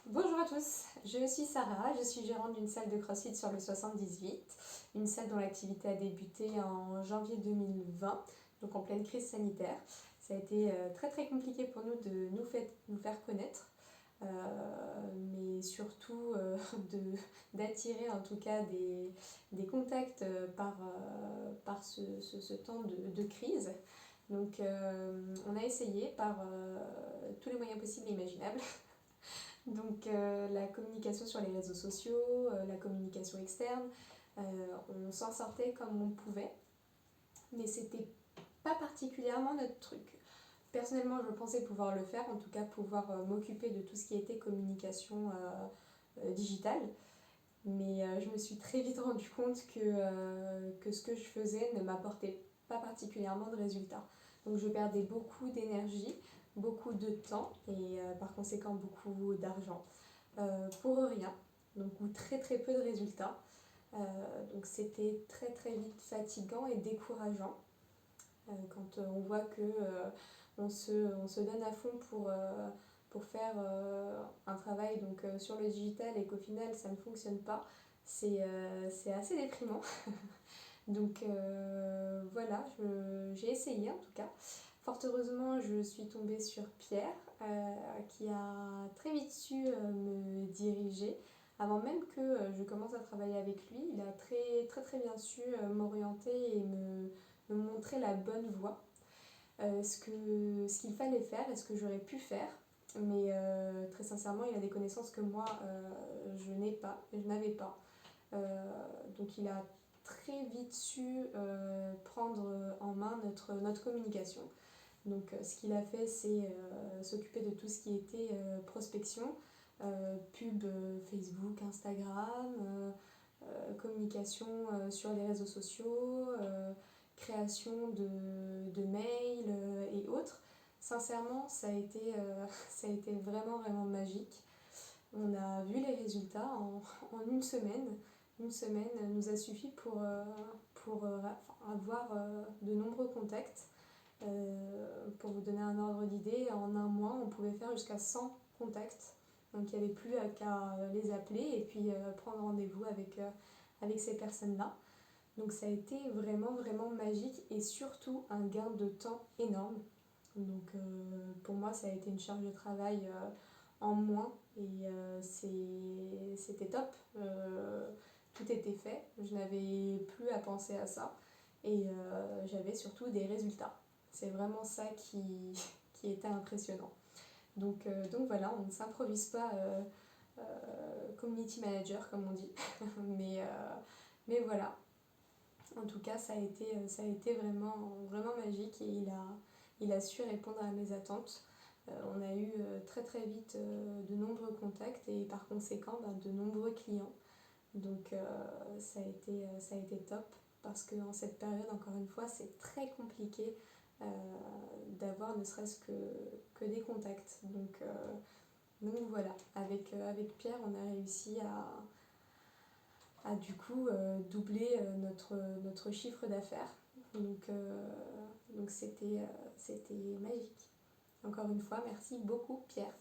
Bonjour à tous, je suis Sarah, je suis gérante d'une salle de CrossFit sur le 78, une salle dont l'activité a débuté en janvier 2020, donc en pleine crise sanitaire. Ça a été très compliqué pour nous de nous faire connaître, mais surtout d'attirer en tout cas des contacts par ce temps de crise. Donc on a essayé par tous les moyens possibles et imaginables. Donc la communication sur les réseaux sociaux, la communication externe, on s'en sortait comme on pouvait, mais c'était pas particulièrement notre truc. Personnellement, je pensais pouvoir le faire, en tout cas pouvoir m'occuper de tout ce qui était communication digitale, mais je me suis très vite rendu compte que ce que je faisais ne m'apportait pas particulièrement de résultats. Donc je perdais beaucoup d'énergie, beaucoup de temps et par conséquent beaucoup d'argent pour rien, donc ou très peu de résultats. Donc c'était très vite fatigant et décourageant quand on voit que on se donne à fond pour faire un travail donc, sur le digital et qu'au final ça ne fonctionne pas. C'est assez déprimant. Donc voilà, j'ai essayé en tout cas. Fort heureusement, je suis tombée sur Pierre qui a très vite su me diriger. Avant même que je commence à travailler avec lui, il a très bien su m'orienter et me montrer la bonne voie, ce qu'il fallait faire et ce que j'aurais pu faire. Mais très sincèrement, il a des connaissances que moi, je n'avais pas. Donc il a très vite su prendre en main notre communication. Donc ce qu'il a fait, c'est s'occuper de tout ce qui était prospection, pub Facebook, Instagram, communication sur les réseaux sociaux, création de mails et autres. Sincèrement, ça a été vraiment magique. On a vu les résultats en une semaine. Une semaine nous a suffi pour avoir de nombreux contacts. Pour vous donner un ordre d'idée, en un mois, on pouvait faire jusqu'à 100 contacts. Donc il n'y avait plus qu'à les appeler et puis prendre rendez-vous avec ces personnes-là. Donc ça a été vraiment magique et surtout un gain de temps énorme. Donc pour moi, ça a été une charge de travail en moins et c'était top. Tout était fait, je n'avais plus à penser à ça et j'avais surtout des résultats. C'est vraiment ça qui était impressionnant. Donc voilà, on ne s'improvise pas community manager comme on dit, mais voilà. En tout cas, ça a été vraiment magique et il a su répondre à mes attentes. On a eu très vite de nombreux contacts et par conséquent de nombreux clients. Donc ça a été top parce qu'en cette période, encore une fois, c'est très compliqué d'avoir ne serait-ce que des contacts. Donc voilà, avec Pierre, on a réussi à du coup doubler notre chiffre d'affaires. Donc c'était magique. Encore une fois, merci beaucoup Pierre.